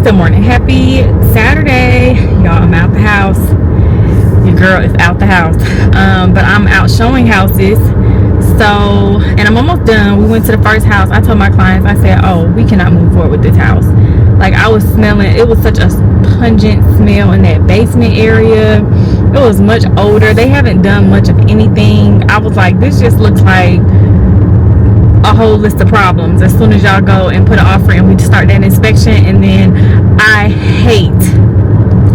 still morning. Happy Saturday, y'all. I'm out the house. Your girl is out the house, but I'm out showing houses. So, and I'm almost done. We went to the first house. I told my clients, I said, oh, we cannot move forward with this house. Like, I was smelling, it was such a pungent smell in that basement area. It was much older. They haven't done much of anything. I was like, this just looks like a whole list of problems. As soon as y'all go and put an offer and we start that inspection, and then I hate,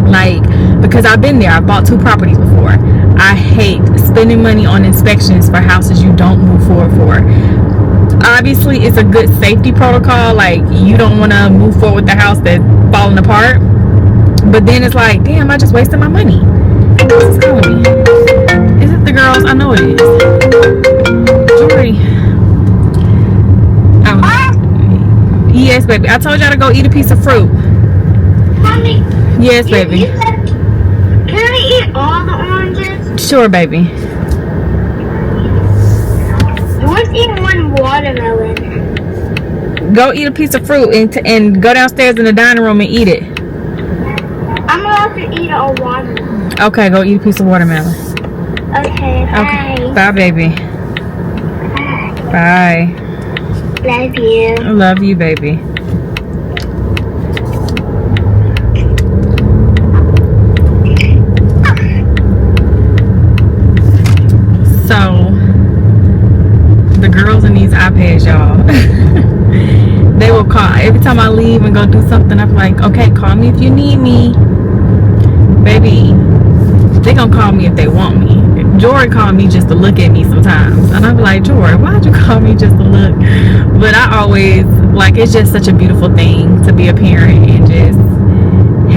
like, because I've been there, I bought 2 properties before. I hate spending money on inspections for houses you don't move forward for. Obviously, it's a good safety protocol. Like, you don't want to move forward with the house that's falling apart. But then it's like, damn, I just wasted my money. This is calling me. Is it the girls? I know it is. Jori. Oh. Yes, baby. I told y'all to go eat a piece of fruit. Mommy. Yes, baby. Can I eat all the oranges? Sure, baby. I want to eat one watermelon. Go eat a piece of fruit and go downstairs in the dining room and eat it. I'm allowed to eat a watermelon. Okay, go eat a piece of watermelon. Okay, bye. Okay, bye, baby. Bye. Love you. I love you, baby. So, the girls in these iPads, y'all, they will call every time I leave and go do something. I'm like, okay, call me if you need me, baby. They gonna call me if they want me. Jori called me just to look at me sometimes, and I'm like, Jori, why'd you call me just to look? But I always, like, it's just such a beautiful thing to be a parent and just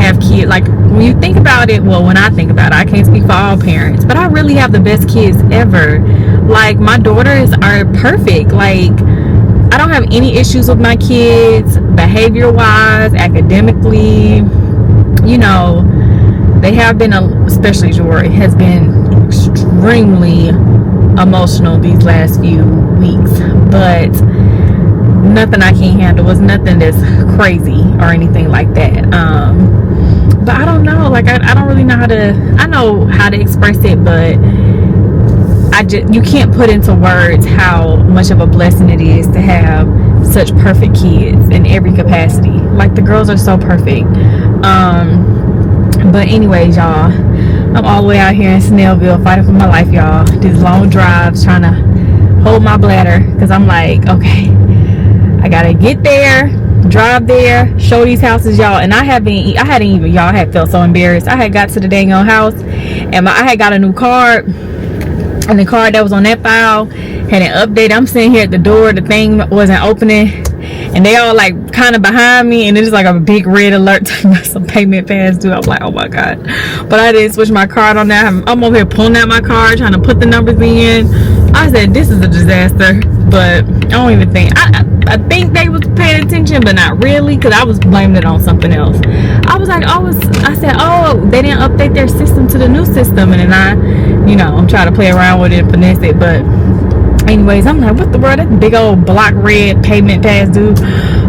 have kids. Like, when you think about it, well, when I think about it, I can't speak for all parents, but I really have the best kids ever. Like, my daughters are perfect. Like, I don't have any issues with my kids, behavior wise, academically. You know, they have been, especially Jori, has been extremely emotional these last few weeks, but nothing I can't handle. It's nothing that's crazy or anything like that. But I don't know, like, I don't really know how to, I know how to express it, but you can't put into words how much of a blessing it is to have such perfect kids in every capacity. Like, the girls are so perfect. But anyways, y'all, I'm all the way out here in Snellville fighting for my life, y'all. These long drives, trying to hold my bladder, because I'm like, okay, I gotta get there, drive there, show these houses, y'all. And I hadn't even, y'all, I had felt so embarrassed. I had got to the dang old house, and I had got a new card, and the card that was on that file had an update. I'm sitting here at the door, the thing wasn't opening, and they all like kind of behind me, and it's like a big red alert to some payment past due. I'm like, oh my god. But I didn't switch my card on that. I'm over here pulling out my card, trying to put the numbers in. I said, this is a disaster. But I don't even think, I think they was paying attention, but not really, because I was blaming it on something else. I was like, I said, oh, they didn't update their system to the new system. And then I'm trying to play around with it and finesse it. But anyways, I'm like, what the world? That big old block red payment past due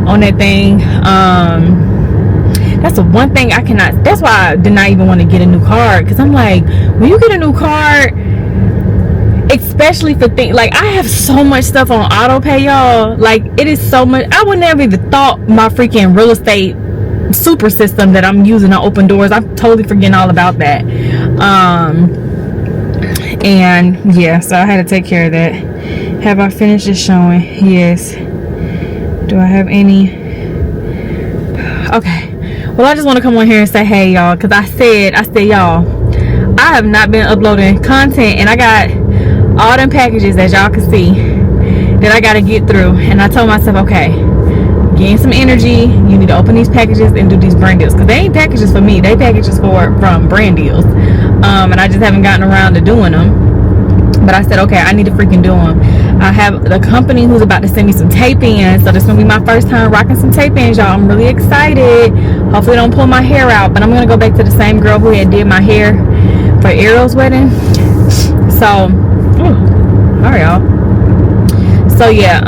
on that thing. That's the one thing I cannot, that's why I did not even want to get a new card, because I'm like, when you get a new card, especially for things like, I have so much stuff on auto pay, y'all. Like, it is so much. I would never even thought my freaking real estate super system that I'm using to open doors, I'm totally forgetting all about that. And yeah, so I had to take care of that. Have I finished this showing? Yes. Do I have any? Okay, well, I just want to come on here and say hey, y'all, because I said y'all, I have not been uploading content, and I got all them packages, as y'all can see, that I got to get through. And I told myself, okay, gain some energy, you need to open these packages and do these brand deals, because they ain't packages for me, they packages from brand deals. And I just haven't gotten around to doing them. But I said, okay, I need to freaking do them. I have the company who's about to send me some tape ins, so this is gonna be my first time rocking some tape ins, y'all. I'm really excited. Hopefully don't pull my hair out, but I'm gonna go back to the same girl who had did my hair for Ariel's wedding. So all right, y'all. So yeah,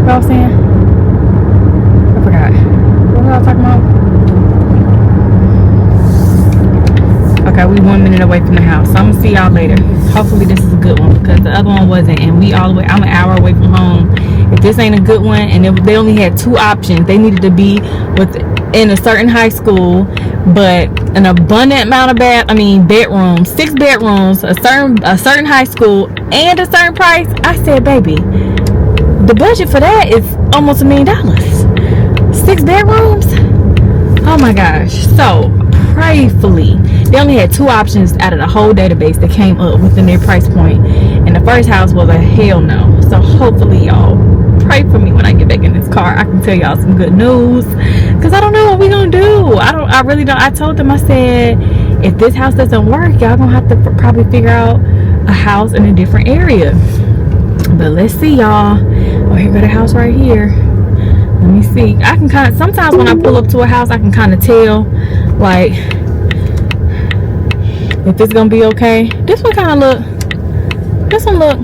what I was saying, I forgot. Come on. Okay, we 1 minute away from the house. So I'm gonna see y'all later. Hopefully this is a good one because the other one wasn't, and we all the way. I'm an hour away from home. If this ain't a good one, and they only had 2 options, they needed to be in a certain high school, but an abundant amount of bedrooms, 6 bedrooms, a certain high school, and a certain price. I said, baby, the budget for that is almost $1 million. 6 bedrooms. Oh my gosh. So prayerfully, they only had 2 options out of the whole database that came up within their price point, and the first house was a hell no. So hopefully y'all pray for me when I get back in this car. I can tell y'all some good news, because I don't know what we gonna do. I really don't. I told them, I said, if this house doesn't work, y'all gonna have to probably figure out a house in a different area. But let's see, y'all. Oh, here go the house right here. Let me see. I can kind of, sometimes when I pull up to a house, I can kind of tell, like, if it's gonna be okay. This one kind of look. This one look.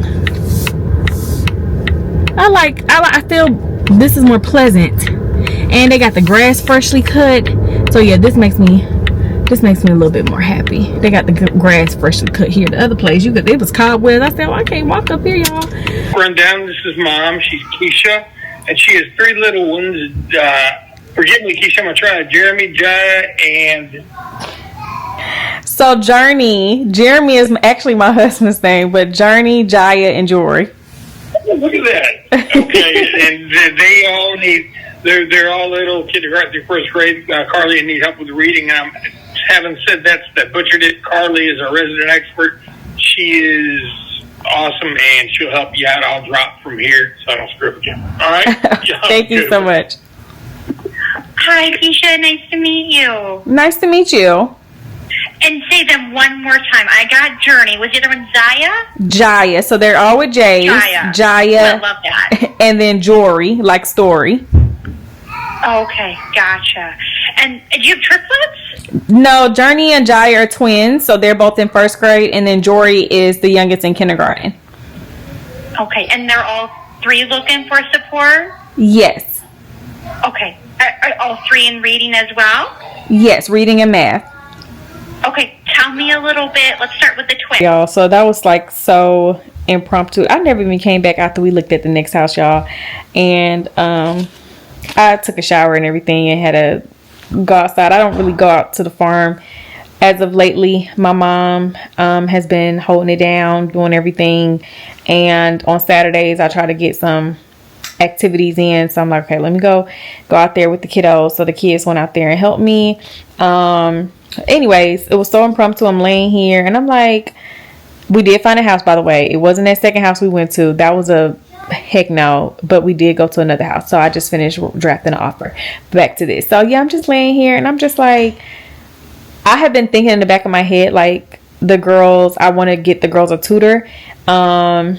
I feel this is more pleasant, and they got the grass freshly cut. So yeah, this makes me a little bit more happy. They got the grass freshly cut here. The other place, it was cobwebs. I said, well, I can't walk up here, y'all. Run down. This is Mom. She's Keesha, and she has 3 little ones. Forgive me, Keesha. I'm gonna try Jeremy, Jiya, and. So Journie, Jeremy is actually my husband's name, but Journie, Jiya, and Jori. Look at that. Okay, and they all need. They're all little kindergarten through 1st grade. Carly needs help with reading. Having said that butchered it. Carly is our resident expert. She is awesome, and she'll help you out. I'll drop from here so I don't screw up again. All right. Thank you so much. Hi, Keesha. Nice to meet you. Nice to meet you. And say them one more time. I got Journey. Was the other one Jiya? Jiya. So they're all with J's. Jiya. I love that. And then Jori, like story. Okay, gotcha. And do you have triplets? No, Journey and Jiya are twins, so they're both in 1st grade, and then Jori is the youngest in kindergarten. Okay, and they're all 3 looking for support? Yes. Okay. Are all 3 in reading as well? Yes, reading and math. Okay, tell me a little bit. Let's start with the twins. Y'all, so that was like so impromptu. I never even came back after we looked at the next house, y'all. And I took a shower and everything and had to go outside. I don't really go out to the farm as of lately. My mom has been holding it down, doing everything. And on Saturdays, I try to get some activities in. So I'm like, okay, let me go out there with the kiddos. So the kids went out there and helped me. Anyways, it was so impromptu. I'm laying here and I'm like, we did find a house, by the way. It wasn't that second house we went to. That was a heck no, but we did go to another house. So I just finished drafting an offer. Back to this. So yeah, I'm just laying here and I'm just like, I have been thinking in the back of my head, like, the girls, I want to get the girls a tutor. Because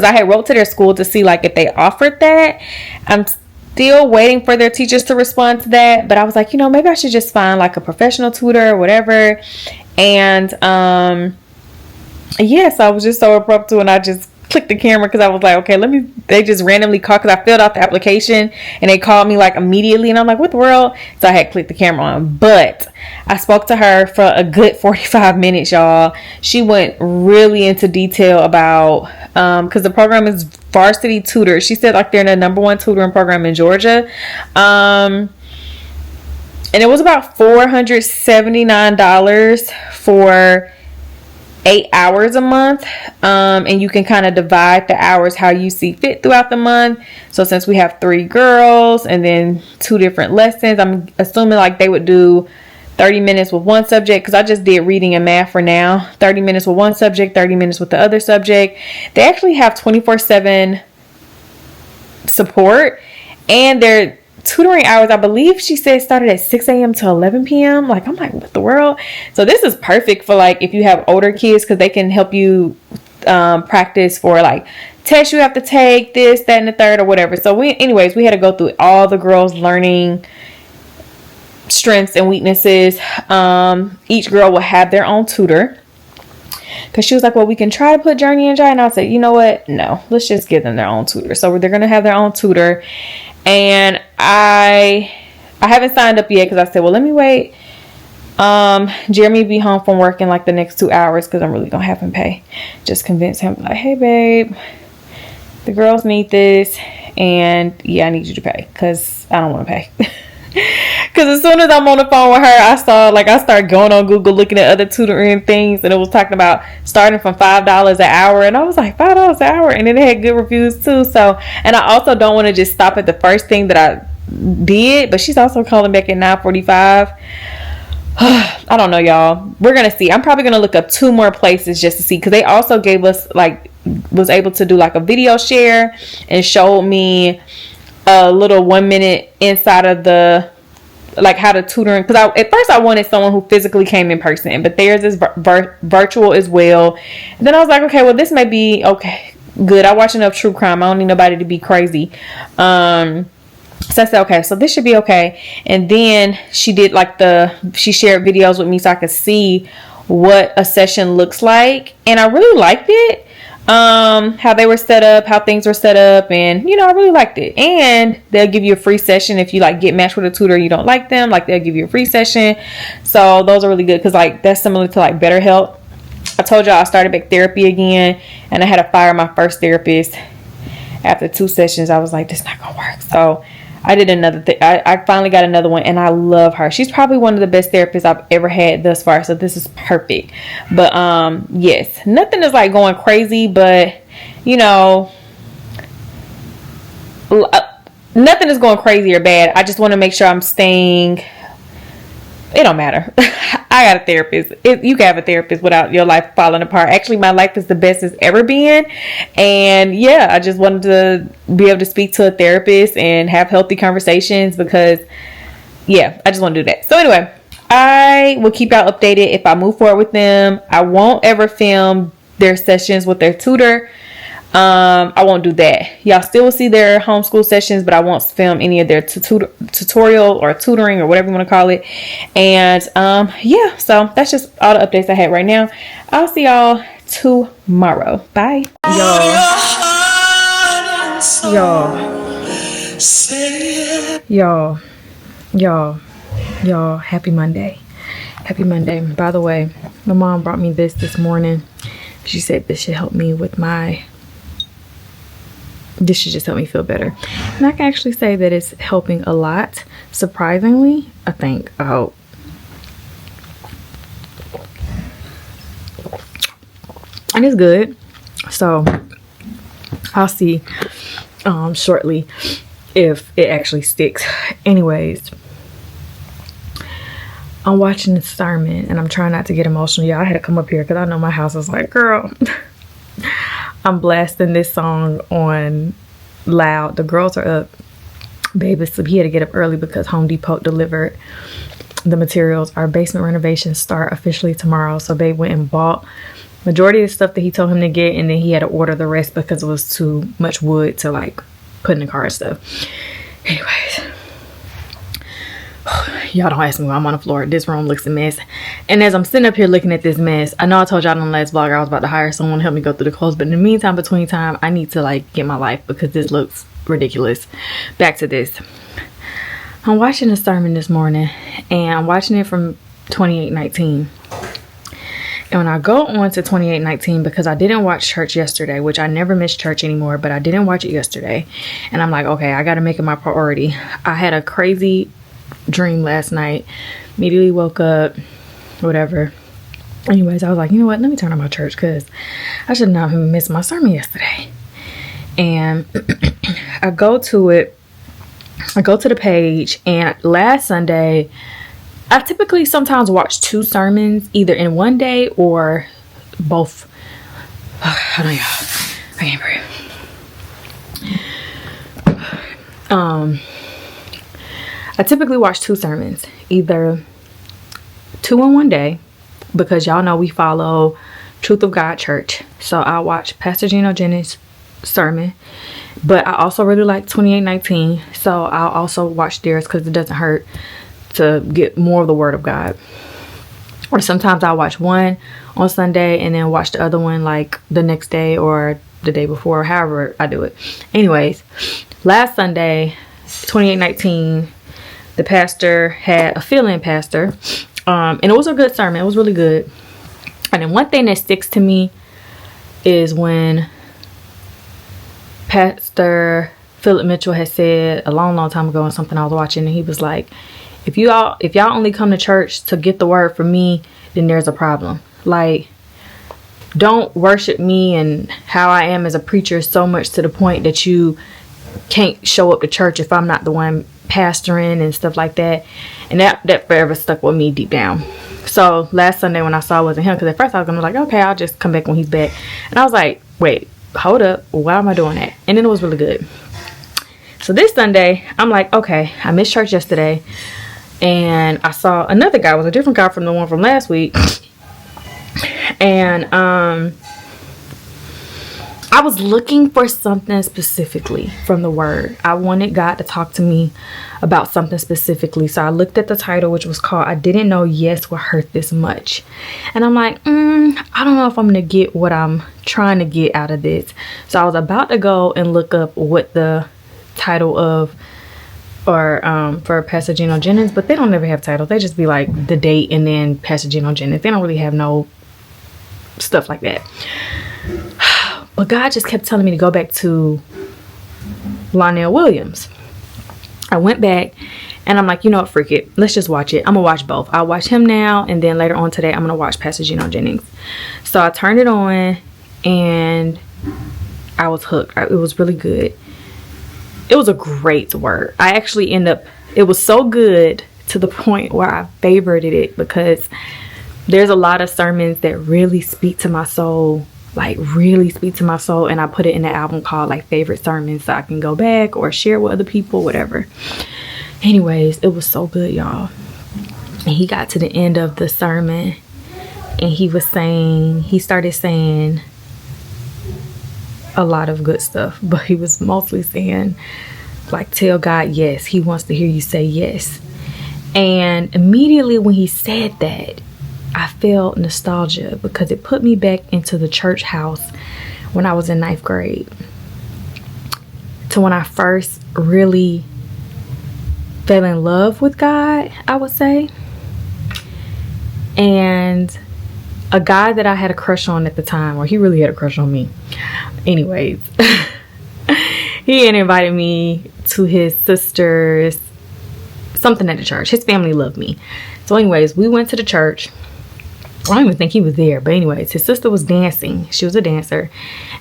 I had wrote to their school to see like if they offered that. I'm still waiting for their teachers to respond to that, but I was like, maybe I should just find like a professional tutor or whatever. And yes, I was just so abrupt and I just clicked the camera because I was like, okay, they just randomly called because I filled out the application and they called me like immediately and I'm like, what the world? So I had clicked the camera on, but I spoke to her for a good 45 minutes, y'all. She went really into detail about because the program is varsity tutor. She said like they're the #1 tutoring program in Georgia. And it was about $479 for 8 hours a month. And you can kind of divide the hours how you see fit throughout the month. So since we have 3 girls and then 2 different lessons, I'm assuming like they would do 30 minutes with one subject, because I just did reading and math for now. 30 minutes with one subject, 30 minutes with the other subject. They actually have 24/7 support, and their tutoring hours, I believe she said, started at 6 a.m. to 11 p.m. Like, I'm like, what the world? So this is perfect for like if you have older kids, because they can help you practice for like tests you have to take, this, that, and the third, or whatever. So we had to go through all the girls' learning strengths and weaknesses. Each girl will have their own tutor, because she was like, well, we can try to put Journey and Jiya, and I said, you know what, no, let's just give them their own tutor. So they're gonna have their own tutor. And I I haven't signed up yet because I said, well, let me wait. Jeremy be home from work in like the next 2 hours because I'm really gonna have him pay. Just convince him like, hey babe, the girls need this, and yeah, I need you to pay because I don't want to pay. Because as soon as I'm on the phone with her, I started going on Google looking at other tutoring things, and it was talking about starting from $5 an hour, and I was like, $5 an hour, and it had good reviews too. So, and I also don't want to just stop at the first thing that I did, but she's also calling back at 9:45. I don't know, y'all. We're gonna see. I'm probably gonna look up 2 more places just to see, because they also gave us was able to do like a video share and showed me a little 1 minute inside of the how to tutoring, because at first I wanted someone who physically came in person, but theirs is virtual as well. And then I was like, okay, well, this may be okay, good. I watch enough true crime. I don't need nobody to be crazy. So I said, okay, so this should be okay. And then she did she shared videos with me so I could see what a session looks like, and I really liked it. How they were set up, how things were set up, and I really liked it. And they'll give you a free session if you get matched with a tutor and you don't like them. They'll give you a free session. So those are really good, because that's similar to BetterHelp. I told y'all I started back therapy again, and I had to fire my first therapist after 2 sessions. I was like, this is not gonna work. So I did another thing. I finally got another one, and I love her. She's probably one of the best therapists I've ever had thus far, so this is perfect. But yes, nothing is going crazy, but nothing is going crazy or bad. I just want to make sure I'm staying. It don't matter. I got a therapist. You can have a therapist without your life falling apart. Actually, my life is the best it's ever been. And yeah, I just wanted to be able to speak to a therapist and have healthy conversations, because yeah, I just want to do that. So anyway, I will keep y'all updated if I move forward with them. I won't ever film their sessions with their tutor. I won't do that. Y'all still will see their homeschool sessions, but I won't film any of their tutorial or tutoring or whatever you want to call it. And yeah, so that's just all the updates I had right now. I'll see y'all tomorrow. Bye. Y'all, happy Monday. Happy Monday. By the way, my mom brought me this morning. She said this should help me with this should just help me feel better. And I can actually say that it's helping a lot. Surprisingly, I think. I hope. And it's good. So I'll see shortly if it actually sticks. Anyways, I'm watching the sermon and I'm trying not to get emotional. Yeah, I had to come up here because I know my house is like, girl. I'm blasting this song on loud. The girls are up. Babe is asleep. He had to get up early because Home Depot delivered the materials. Our basement renovations start officially tomorrow. So babe went and bought majority of the stuff that he told him to get, and then he had to order the rest because it was too much wood to put in the car and stuff. Anyways, y'all don't ask me why I'm on the floor. This room looks a mess. And as I'm sitting up here looking at this mess, I know I told y'all in the last vlog I was about to hire someone to help me go through the clothes, but in the meantime, between time, I need to get my life because this looks ridiculous. Back to this. I'm watching a sermon this morning, and I'm watching it from 28:19. And when I go on to 28:19, because I didn't watch church yesterday, which I never miss church anymore, but I didn't watch it yesterday, and I'm like, okay, I got to make it my priority. I had a crazy dream last night. Immediately woke up, whatever. Anyways, I was like, you know what, let me turn on my church because I should not have missed my sermon yesterday. And I go to it. I go to the page, and last Sunday, I typically sometimes watch 2 sermons either in one day or both. Hold on, y'all. I can't breathe. I typically watch 2 sermons, either 2 in one day, because y'all know we follow Truth of God Church. So I'll watch Pastor Gino Jennings' sermon, but I also really like 28:19. So I'll also watch theirs because it doesn't hurt to get more of the Word of God. Or sometimes I'll watch one on Sunday and then watch the other one the next day or the day before, however I do it. Anyways, last Sunday, 28:19, the pastor had a fill-in pastor. And it was a good sermon. It was really good. And then one thing that sticks to me is when Pastor Philip Mitchell had said a long time ago on something I was watching, and he was like, if y'all only come to church to get the word from me, then there's a problem. Like, don't worship me and how I am as a preacher so much to the point that you can't show up to church if I'm not the one pastoring and stuff like that. And that forever stuck with me deep down. So last Sunday when I saw it wasn't him, because at first I was gonna be like, okay, I'll just come back when he's back. And I was like, wait, hold up, why am I doing that? And then it was really good. So this Sunday, I'm like, okay, I missed church yesterday, and I saw another guy. It was a different guy from the one from last week. And I was looking for something specifically from the word. I wanted God to talk to me about something specifically. So I looked at the title, which was called, I Didn't Know Yes Would Hurt This Much. And I'm like, I don't know if I'm going to get what I'm trying to get out of this. So I was about to go and look up what the title of, or for Pastor Gino Jennings, but they don't ever have titles. They just be like the date and then Pastor Gino Jennings. They don't really have no stuff like that. But God just kept telling me to go back to Lionel Williams. I went back and I'm like, you know what, freak it. Let's just watch it. I'm going to watch both. I'll watch him now, and then later on today, I'm going to watch Pastor Gino Jennings. So I turned it on and I was hooked. It was really good. It was a great word. I actually it was so good to the point where I favorited it, because there's a lot of sermons that really speak to my soul. Like really speak to my soul, and I put it in the album called like favorite sermons, so I can go back or share with other people, whatever. Anyways, it was so good, y'all. And he got to the end of the sermon and he started saying a lot of good stuff, but he was mostly saying like, tell God yes. He wants to hear you say yes. And immediately when he said that, I felt nostalgia, because it put me back into the church house when I was in 9th grade, to when I first really fell in love with God, I would say. And a guy that I had a crush on at the time, or he really had a crush on me. Anyways, he had invited me to his sister's something at the church. His family loved me. So anyways, we went to the church. I don't even think he was there, but anyways, his sister was dancing. She was a dancer.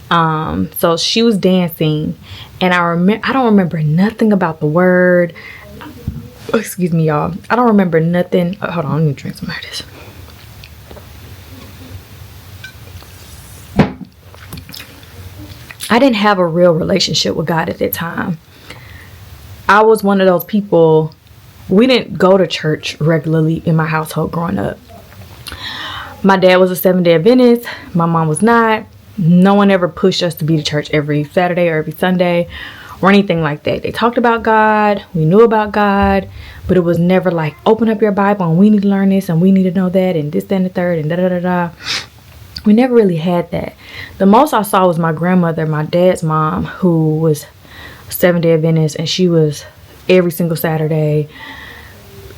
So she was dancing, and I don't remember nothing about the word. Oh, excuse me, y'all. I don't remember nothing. Oh, hold on, let me drink some of this. I didn't have a real relationship with God at that time. I was one of those people, we didn't go to church regularly in my household growing up. My dad was a Seventh-day Adventist. My mom was not. No one ever pushed us to be to church every Saturday or every Sunday or anything like that. They talked about God. We knew about God. But it was never like, open up your Bible and we need to learn this and we need to know that and this, that, and the third and da-da-da-da. We never really had that. The most I saw was my grandmother, my dad's mom, who was Seventh-day Adventist, and she was every single Saturday.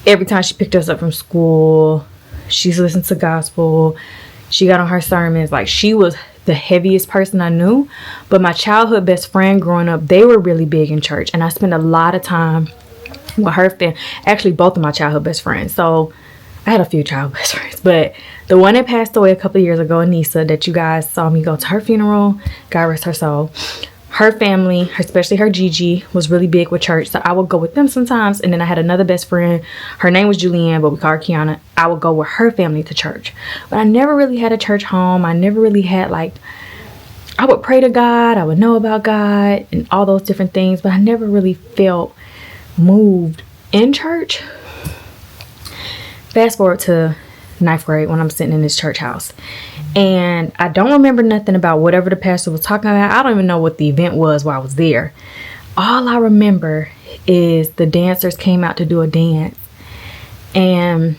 Every time she picked us up from school, she's listened to gospel. She got on her sermons. Like, she was the heaviest person I knew. But my childhood best friend growing up, they were really big in church. And I spent a lot of time with her family. Actually, both of my childhood best friends. So I had a few childhood best friends. But the one that passed away a couple of years ago, Anissa, that you guys saw me go to her funeral, God rest her soul. Her family, especially her Gigi, was really big with church. So I would go with them sometimes. And then I had another best friend. Her name was Julianne, but we call her Kiana. I would go with her family to church. But I never really had a church home. I never really had, like, I would pray to God. I would know about God and all those different things. But I never really felt moved in church. Fast forward to 9th grade when I'm sitting in this church house. And I don't remember nothing about whatever the pastor was talking about. I don't even know what the event was while I was there. All I remember is the dancers came out to do a dance. And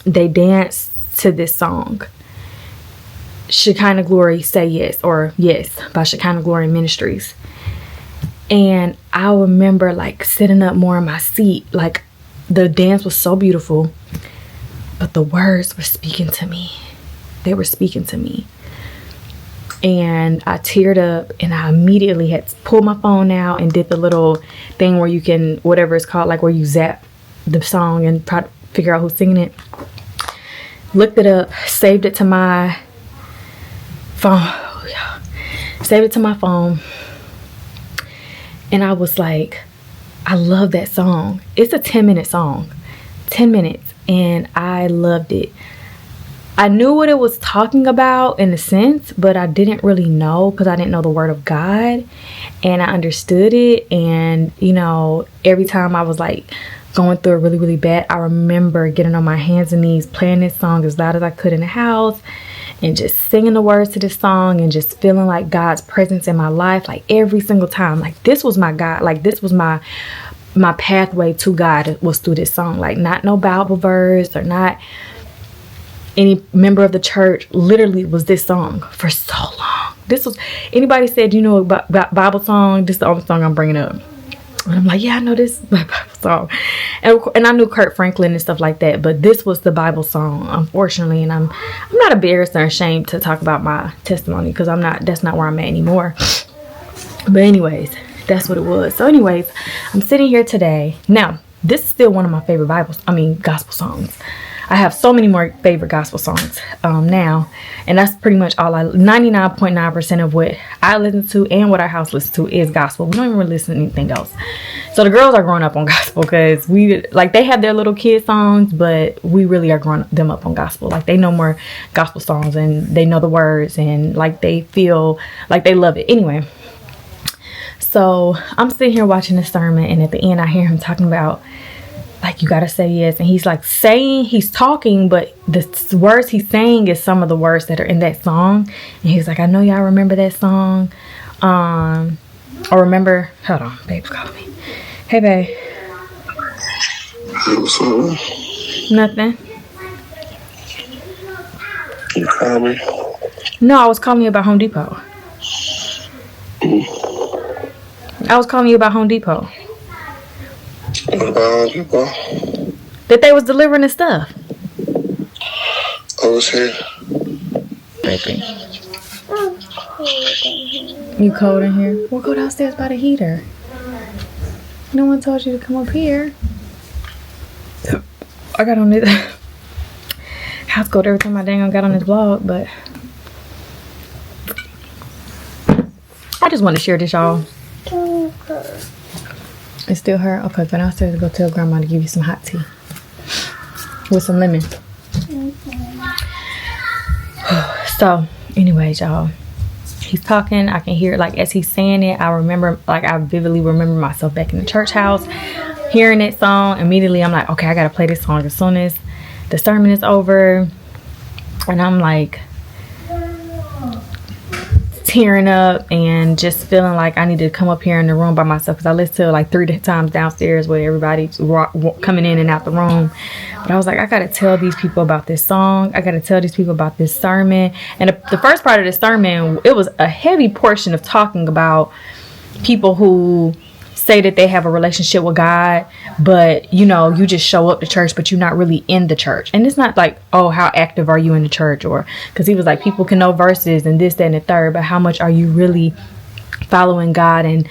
they danced to this song, Shekinah Glory Say Yes, or Yes, by Shekinah Glory Ministries. And I remember like sitting up more in my seat. Like the dance was so beautiful, but the words were speaking to me. They were speaking to me. And I teared up, and I immediately had to pull my phone out and did the little thing where you can, whatever it's called, like where you zap the song and try to figure out who's singing it. Looked it up, saved it to my phone. Saved it to my phone. And I was like, I love that song. It's a 10-minute song. 10 minutes. And I loved it. I knew what it was talking about in a sense, but I didn't really know because I didn't know the word of God. And I understood it. And, you know, every time I was like going through it really, really bad, I remember getting on my hands and knees, playing this song as loud as I could in the house, and just singing the words to this song and just feeling like God's presence in my life, like every single time. Like this was my God. Like this was my pathway to God was through this song. Like not no Bible verse or not any member of the church. Literally was this song for so long. This was, anybody said, you know, about Bible song, this is the only song I'm bringing up. And I'm like, yeah, I know this Bible song. And I knew Kurt Franklin and stuff like that, but this was the Bible song, unfortunately. And I'm not embarrassed or ashamed to talk about my testimony, because that's not where I'm at anymore. But anyways, that's what it was. So anyways, I'm sitting here today. Now, this is still one of my favorite gospel songs. I have so many more favorite gospel songs now, and that's pretty much all 99.9% of what I listen to and what our house listens to is gospel. We don't even really listen to anything else. So the girls are growing up on gospel, because they have their little kid songs, but we really are growing them up on gospel. Like they know more gospel songs, and they know the words, and like they feel like they love it. Anyway, so I'm sitting here watching the sermon, and at the end I hear him talking about, like, you gotta say yes. And he's like he's talking, but the words he's saying is some of the words that are in that song. And he's like, I know y'all remember that song. Or remember, hold on, babe's calling me. Hey, babe. Hey, what's up? Nothing. You call me? No, I was calling you about Home Depot. I was calling you about Home Depot. What about people? That they was delivering the stuff. I was here. Baby. You cold in here? We'll go downstairs by the heater. No one told you to come up here. I got on this house cold every time I got on this vlog, but I just want to share this, y'all. It's still her? Okay, go downstairs and go tell grandma to give you some hot tea with some lemon. So, anyways, y'all, he's talking. I can hear, like, as he's saying it, I vividly remember myself back in the church house, hearing that song. Immediately, I'm like, okay, I gotta play this song as soon as the sermon is over. And I'm like tearing up and just feeling like I need to come up here in the room by myself, because I listened to it like 3 times downstairs with everybody coming in and out the room. But I was like, I gotta tell these people about this song. I gotta tell these people about this sermon. And the first part of the sermon, it was a heavy portion of talking about people who say that they have a relationship with God, but you know, you just show up to church, but you're not really in the church. And it's not like, oh, how active are you in the church? Or because he was like, people can know verses and this, that, and the third, but how much are you really following God and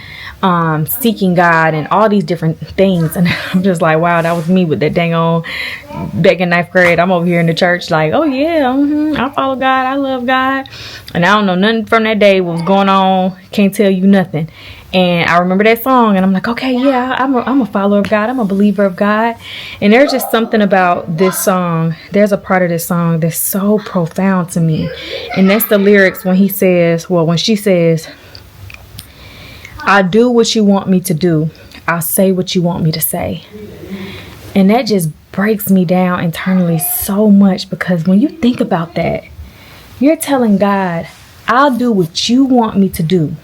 seeking God and all these different things? And I'm just like, wow, that was me with that dang on back in 9th grade. I'm over here in the church like, oh yeah, I follow God, I love God, and I don't know nothing from that day what was going on. Can't tell you nothing. And I remember that song, and I'm like, okay, yeah, I'm a follower of God. I'm a believer of God. And there's just something about this song. There's a part of this song that's so profound to me. And that's the lyrics when she says, I do what you want me to do. I'll say what you want me to say. And that just breaks me down internally so much, because when you think about that, you're telling God, I'll do what you want me to do.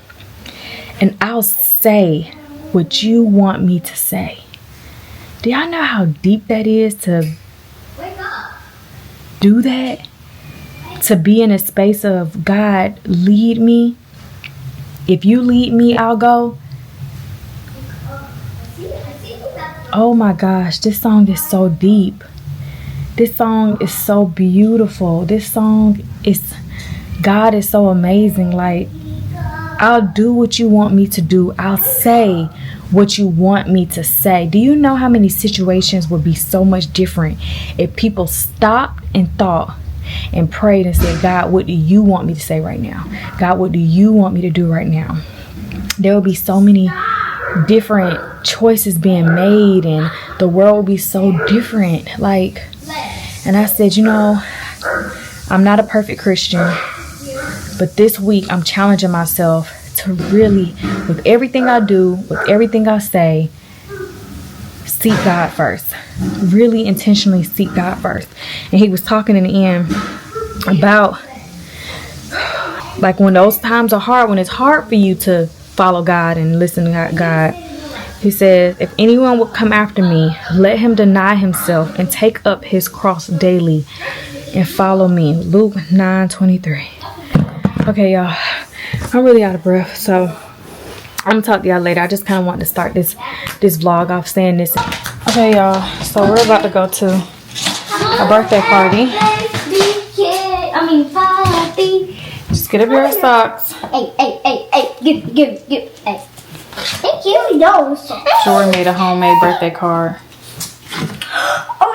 And I'll say what you want me to say. Do y'all know how deep that is to do that? To be in a space of, God, lead me. If you lead me, I'll go. Oh my gosh, this song is so deep. This song is so beautiful. This song is, God is so amazing. Like, I'll do what you want me to do. I'll say what you want me to say. Do you know how many situations would be so much different if people stopped and thought and prayed and said, God, what do you want me to say right now? God, what do you want me to do right now? There will be so many different choices being made, and the world will be so different. Like, and I said, you know, I'm not a perfect Christian, but this week I'm challenging myself to really, with everything I do, with everything I say, seek God first. Really intentionally seek God first. And he was talking in the end about, like, when those times are hard, when it's hard for you to follow God and listen to God. He says, if anyone would come after me, let him deny himself and take up his cross daily and follow me. Luke 9:23. Okay, y'all, I'm really out of breath, so I'm gonna talk to y'all later. I just kind of wanted to start this vlog off saying this. Okay, y'all, so we're about to go to a birthday party. Just get a pair of socks. Hey, give, hey. Thank you, those. Jory made a homemade birthday card. Oh,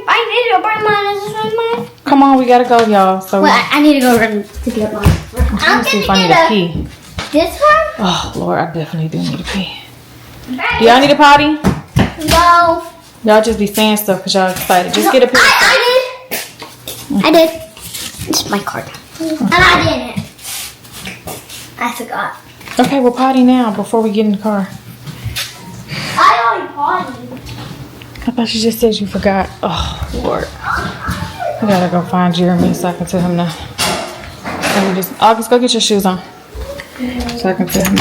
I need to bring mine. Come on, we gotta go, y'all. So Well, I need to go run to get mine. I'm see if I need to pee. This one? Oh Lord, I definitely do need to pee. Do y'all need a potty? No. Y'all just be saying stuff because y'all excited. Just get a pair. I did. It's my card. And I didn't. I forgot. Okay, we'll potty now before we get in the car. I already potted. I thought you just said you forgot. Oh Lord, I gotta go find Jeremy so I can tell him to. Let me just, August, go get your shoes on. So I can tell him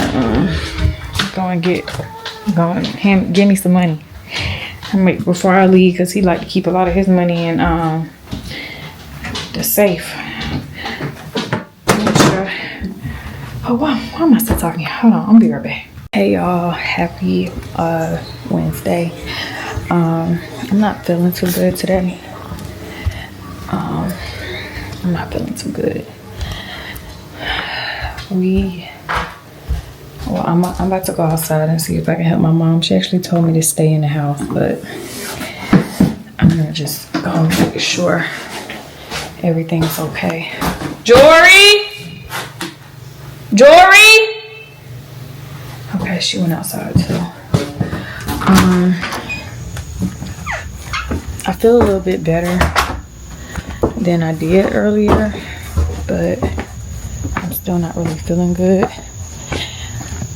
to give me some money. Before I leave, because he like to keep a lot of his money in the safe. Oh, why am I still talking? Hold on, I'll be right back. Hey y'all, happy Wednesday. I'm not feeling too good today. I'm not feeling too good. I'm about to go outside and see if I can help my mom. She actually told me to stay in the house, but I'm gonna just go and make sure everything's okay. Jory! Okay, she went outside too. I feel a little bit better than I did earlier, but I'm still not really feeling good.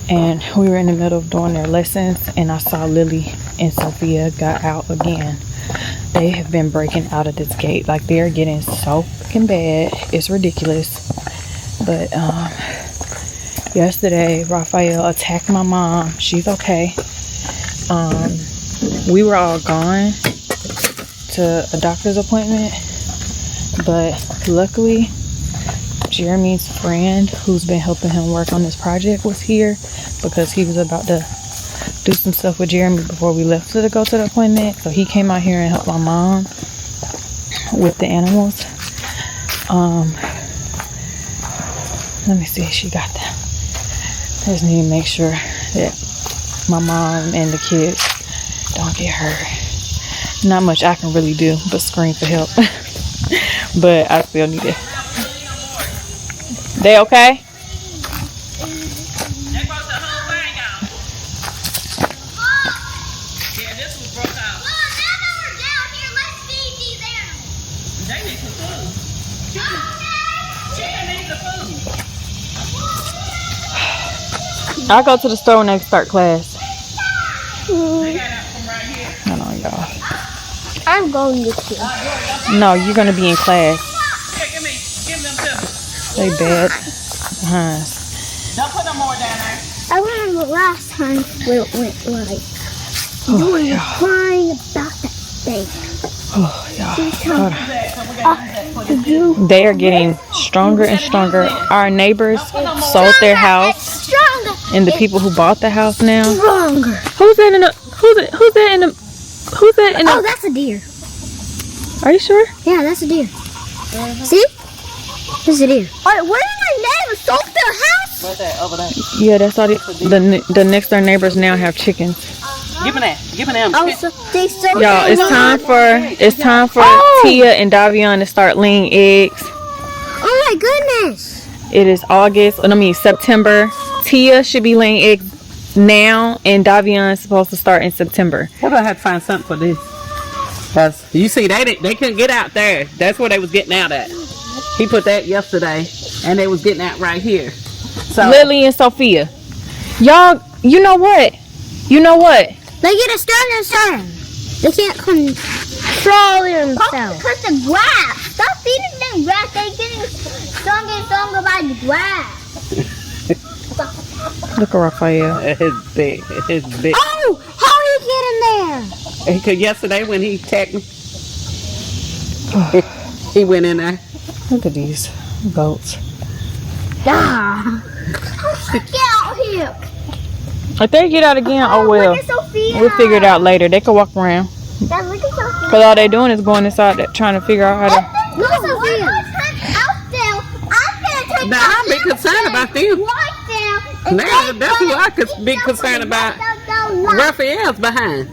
And we were in the middle of doing their lessons, and I saw Lily and Sophia got out again. They have been breaking out of this gate. Like, they're getting so fucking bad. It's ridiculous. But yesterday, Raphael attacked my mom. She's okay. We were all gone to a doctor's appointment, but luckily Jeremy's friend, who's been helping him work on this project, was here because he was about to do some stuff with Jeremy before we left to go to the appointment. So he came out here and helped my mom with the animals. Let me see if she got them. I just need to make sure that my mom and the kids don't get hurt. Not much I can really do but scream for help. But I still need it. They okay? I'll go to the store when they start class. Hold on, y'all. I'm going to school. No, you're going to be in class. They bad. Don't put no more down there. I remember last time when it went like you were crying about that thing. Oh, y'all. They are getting stronger and stronger. Our neighbors sold their house, stronger. and the people who bought the house now. Stronger. Who's Who's that in the? Who's that in the? Oh, that's a deer. Are you sure? Yeah, that's a deer. See? This is a deer. Alright, where is my neighbor? Sold their house? What's that over there? Yeah, that's all. The next door neighbors now have chickens. Give me that. Give me that. Oh, so they sold Y'all, it's time for Tia and Davion to start laying eggs. Oh my goodness. It is September. Tia should be laying eggs now, and Davion is supposed to start in September. We're gonna have to find something for this. Cause you see, they couldn't get out there. That's where they was getting out at. He put that yesterday, and they was getting out right here. So Lily and Sophia, y'all, you know what? They get a stern. They can't control themselves. Because the grass. Stop feeding them grass. They're getting stronger and stronger by the grass. Look at Raphael. it's big. It's big. Oh, how did he get in there? Because yesterday when he attacked me, he went in there. Look at these goats. Ah. Get out here. If they get out again, oh well. Look at Sophia. We'll figure it out later. They can walk around. Dad, look at Sophia. Cause all they doing is going inside there trying to figure out how to. Look at Sophia. Now I'm be concerned about them. Now that's who I could be concerned about. Raphael's behind.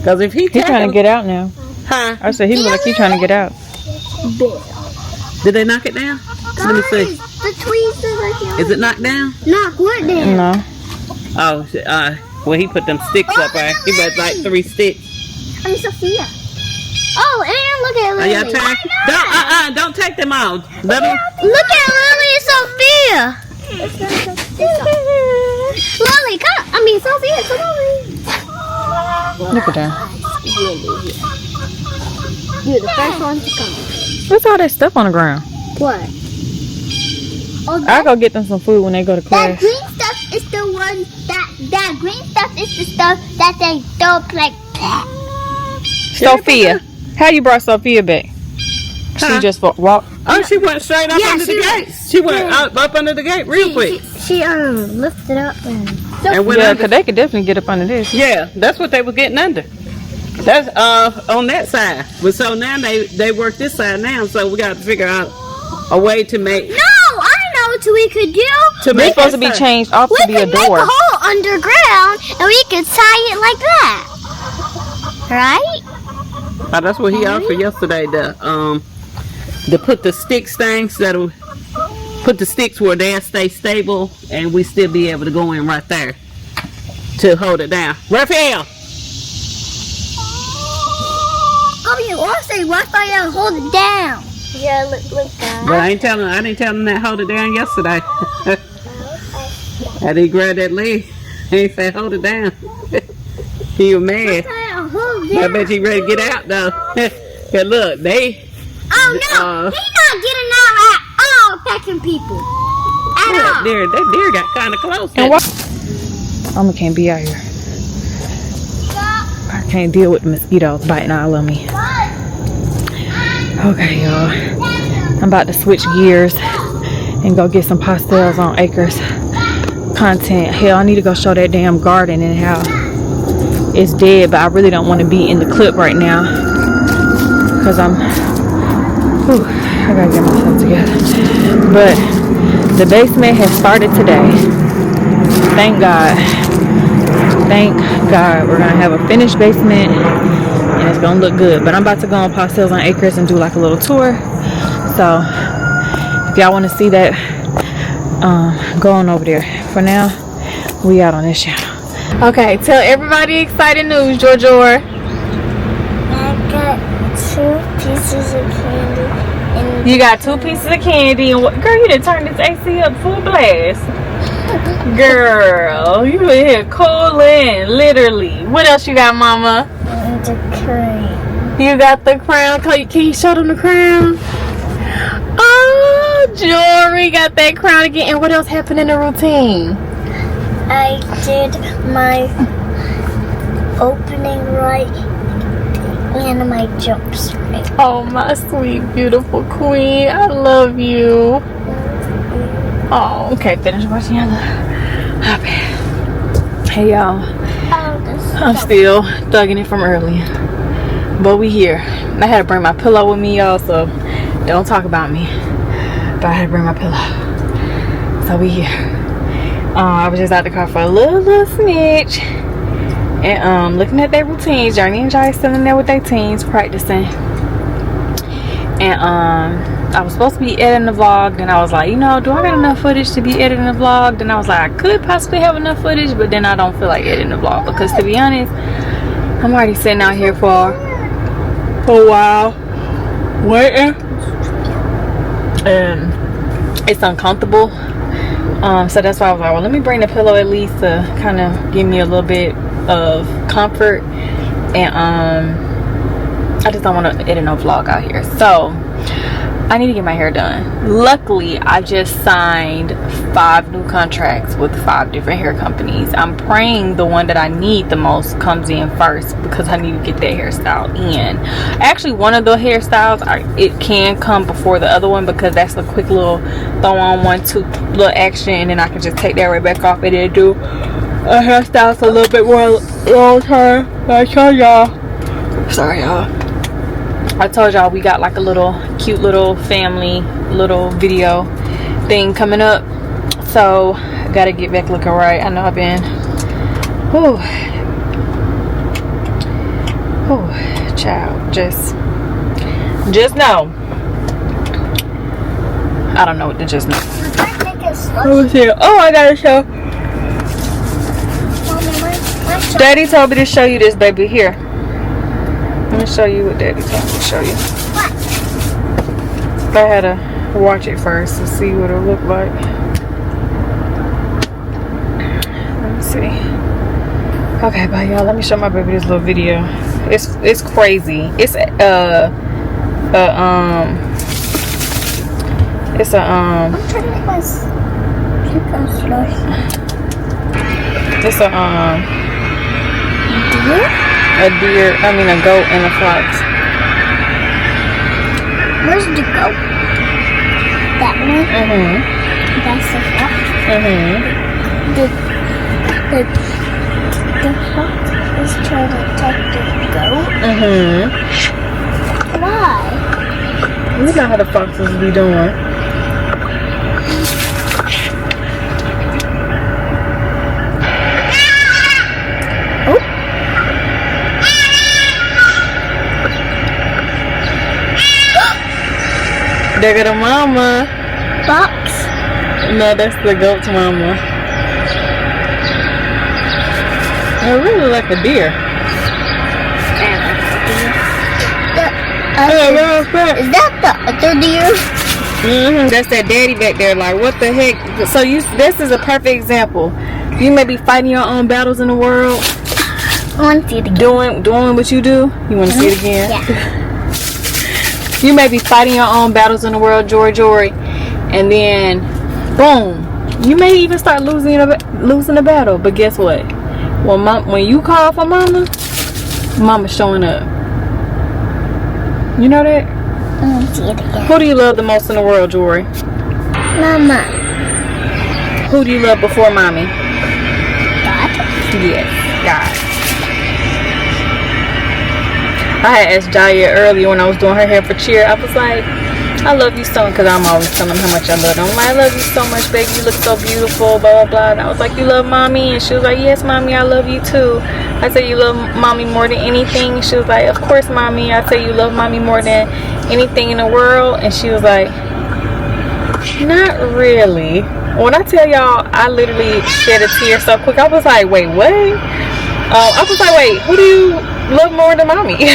Cause if He's trying to get out now. huh? I said he's like he's trying to get out. Did they knock it down? Let me see. The tweezers are here. Is it knocked down? Knock what down? No. Oh, well he put them sticks up there. He put like 3 sticks. I mean Sophia. Oh, and look at Are Lily. y'all trying? Don't take them out. Let them. Look at Lily and Sophia. Lily, come. I mean Sophia, come over. Look at that. You're the first one to come. What's all that stuff on the ground? What? Oh, I'll go get them some food when they go to that class. green stuff is the one that green stuff is the stuff that they don't like. Sophia, how you brought Sophia back? She Huh? just walked. Oh, she went straight up Yeah, under she the went- gate. She went up under the gate real quick. She lifted up and. And went Yeah, under. cause they could definitely get up under this. Yeah, that's what they were getting under. That's on that side. But so now they work this side now, so we got to figure out a way to make No, I know what we could do. to They're make supposed to this be side. changed off We to be a could make door. a hole underground and we could tie it like that. Right? Oh, that's what he offered yesterday. To put the sticks things that'll put the sticks where they'll stay stable, and we still be able to go in right there to hold it down. Raphael, Come here, or say Raphael and hold it down. Yeah, look that. but I didn't tell him that hold it down yesterday. I didn't grab that leg. He said hold it down. He was mad. Raphael, hold it I down. bet you ready to get out though. Cause look, they. Oh no, he's not getting out at all, attacking people. At all. That deer got kind of close. And what? Mama can't be out here. I can't deal with the mosquitoes biting all of me. Okay, y'all. I'm about to switch gears and go get some pastels on Acres content. Hell, I need to go show that damn garden and how it's dead, but I really don't want to be in the clip right now because I gotta get myself together. But the basement has started today. Thank God. Thank God. We're gonna have a finished basement and it's gonna look good. But I'm about to go on Postell on Acres and do like a little tour. So if y'all want to see that, go on over there. For now, we out on this channel. Okay, tell everybody exciting news, Jor. I got 2 pieces of candy. You got 2 pieces of candy and what? Girl, you done turned this AC up full blast. Girl, you in here cooling, literally. What else you got, Mama? And the cream. You got the crown. Can you show them the crown? Oh, Jori got that crown again. And what else happened in the routine? I did my opening right and my jumps right. Oh, my sweet, beautiful queen. I love you. Oh, okay. Finish watching your little. Hey, y'all. Oh, I'm still thugging it from earlier. But we here. I had to bring my pillow with me, y'all, so don't talk about me. But I had to bring my pillow. So we here. I was just out the car for a little snitch. And looking at their routines. Journey and Jiya still in there with their teens practicing. And I was supposed to be editing the vlog. Then I was like, you know, do I got enough footage to be editing the vlog? Then I was like, I could possibly have enough footage, but then I don't feel like editing the vlog, because to be honest, I'm already sitting out here for a while waiting, and it's uncomfortable. So that's why I was like, well, let me bring the pillow at least to kind of give me a little bit of comfort. And I just don't want to edit no vlog out here, so I need to get my hair done. Luckily, I just signed 5 new contracts with 5 different hair companies. I'm praying the one that I need the most comes in first, because I need to get that hairstyle in. Actually, one of the hairstyles, it can come before the other one, because that's a quick little throw on 1-2 little action, and then I can just take that right back off and then do a hairstyle a little bit more long term. I told y'all. Sorry, y'all. I told y'all we got like a little cute little family little video thing coming up, so I gotta get back looking right. I know I've been child, just know. I don't know what to just know. Oh, I gotta show. Daddy told me to show you this, baby. Here, let me show you what Daddy told me to show you. What? I had to watch it first to see what it looked like. Let me see. Okay, bye y'all. Let me show my baby this little video. It's crazy. It's a I'm trying to make my slow. It's a deer, I mean a goat and a fox. Where's the goat? That one? Mm-hmm. That's the fox? Mm-hmm. The fox is trying to attack the goat? Mm-hmm. Why? You know how the foxes be doing. They got a mama. Fox? No, that's the goat's mama. It really look like a deer. Is that the other deer? That's that daddy back there. Like, what the heck? So this is a perfect example. You may be fighting your own battles in the world. I want to see it again. Doing what you do. You want to see it again? Yeah. You may be fighting your own battles in the world, Jori, and then, boom, you may even start losing the battle. But guess what? When you call for mama's showing up. You know that? I want to see it again. Who do you love the most in the world, Jori? Mama. Who do you love before mommy? God? Yes, God. I had asked Jiya earlier when I was doing her hair for cheer. I was like, I love you so much, because I'm always telling them how much I love them. I'm like, I love you so much, baby. You look so beautiful, blah, blah, blah. And I was like, you love mommy? And she was like, yes, mommy, I love you too. I said, you love mommy more than anything? She was like, of course, mommy. I said, you love mommy more than anything in the world? And she was like, not really. When I tell y'all, I literally shed a tear so quick. I was like, wait, what? I was like, wait, who do you love more than mommy?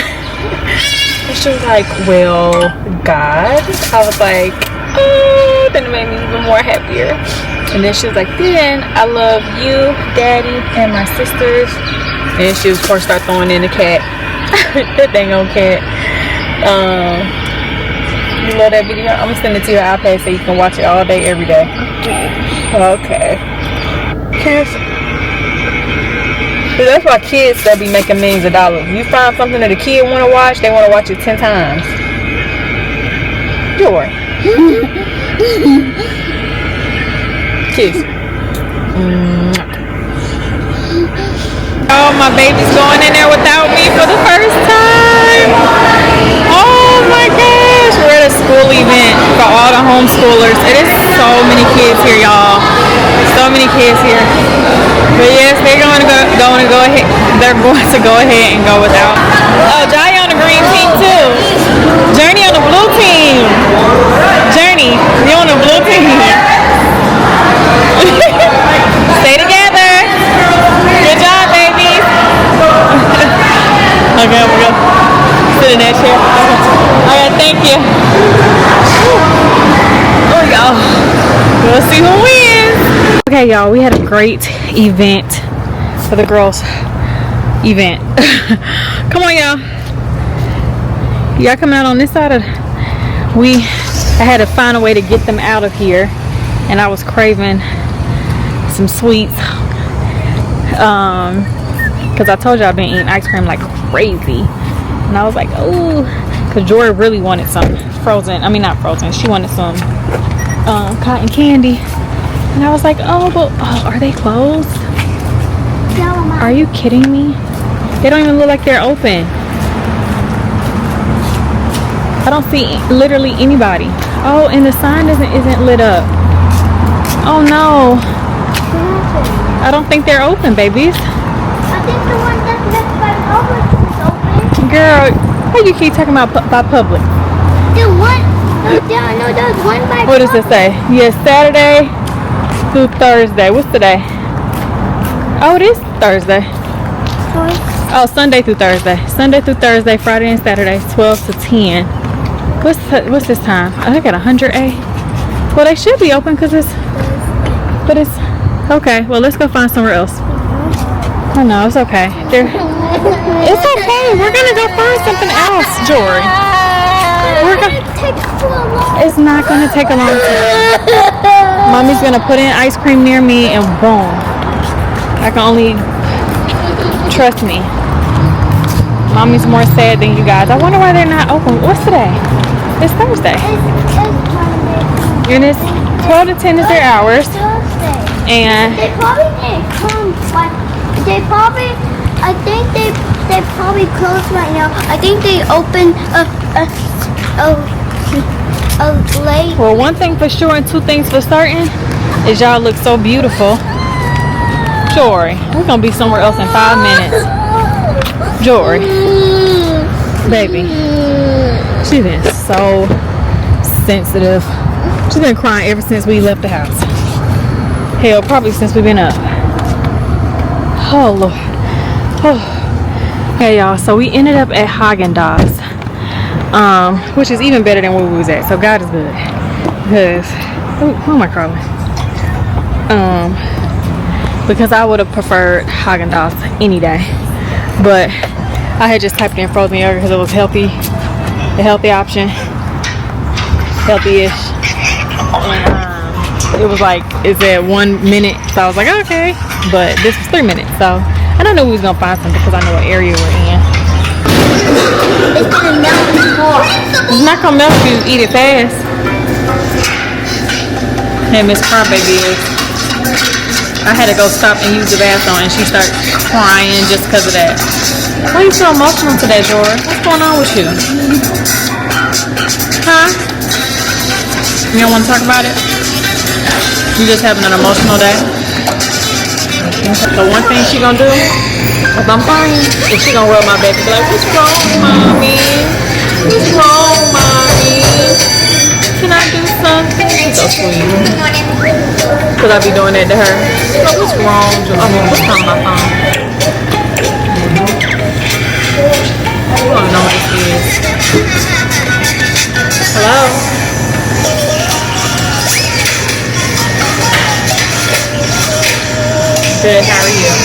And she was like, well, God. I was like, oh, then it made me even more happier. And then she was like, then I love you, daddy, and my sisters. And she was first start throwing in the cat. That dang old cat. You love that video? I'm gonna send it to your iPad so you can watch it all day, every day. Okay. Keesha. That's why kids that be making millions of dollars. You find something that a kid want to watch, they want to watch it 10 times. Jori. Kiss. Oh, my baby's going in there without me for the first time. Oh my gosh. We're at a school event for all the homeschoolers. It is so many kids here, y'all. So many kids here. But yes, they're going to go ahead. They're going to go ahead and go without. Oh, Jiya on the green team too. Journie on the blue team. Journie, you on the blue team. Stay together. Good job, babies. Okay, we're going to sit in that chair. Okay, thank you. Oh, y'all. We'll see who wins. Okay, y'all, we had a great event for the girls event. Come on, y'all. Y'all coming out on this side of I had to find a way to get them out of here, and I was craving some sweets because I told you I've been eating ice cream like crazy, and I was like, oh, because Jori really wanted some frozen, I mean not frozen, she wanted some cotton candy, and I was like, oh, but are they closed? Are you kidding me? They don't even look like they're open. I don't see literally anybody. Oh, and the sign isn't lit up. Oh no. I don't think they're open, babies. I think the one that's left by Publix is open. Girl, how you keep talking about by Publix? The one, no, there's one by What does it say? Yes, Saturday through Thursday. What's today? Oh, it is Thursday. Oh, Sunday through Thursday. Sunday through Thursday, Friday and Saturday, 12 to 10. What's this time? I think at 100A. Well, they should be open because it's okay. Well, let's go find somewhere else. Oh no, it's okay. It's okay. We're gonna go find something else, Jori. It's not gonna take a long time. Mommy's gonna put in ice cream near me, and boom. I can only trust me. Mommy's more sad than you guys. I wonder why they're not open. What's today? It's Thursday. And it's 12 to 10 is their hours. And they probably didn't come, but they probably, I think they probably closed right now. I think they opened a late. well, one thing for sure and two things for certain is y'all look so beautiful. Jori, we're gonna be somewhere else in 5 minutes. Jori, baby, she's been so sensitive. She's been crying ever since we left the house. Hell, probably since we've been up. Oh Lord. Oh. Okay, y'all. So we ended up at Haagen-Dazs, which is even better than where we was at. So God is good. Because oh my Carla. Because I would have preferred Haagen-Dazs any day, but I had just typed in frozen yogurt because it was healthy, the healthy option, healthy-ish, and it was like, is it 1 minute? So I was like, okay, but this was 3 minutes, so, and I knew we was gonna find something because I know what area we're in. It's gonna melt before. It's not gonna melt if you eat it fast. Hey, Miss Crybaby is. I had to go stop and use the bathroom, and she started crying just because of that. Why are you so emotional today, Jori? What's going on with you? Huh? You don't want to talk about it? You just having an emotional day? The one thing she gonna do, if I'm crying, is she gonna rub my back and be like, what's wrong, mommy? What's wrong, mommy? Can I do something? She's so sweet. Cause I be doing that to her. Oh, what's wrong? I mean, what's on my phone? You don't know what this is. Hello? Good, how are you?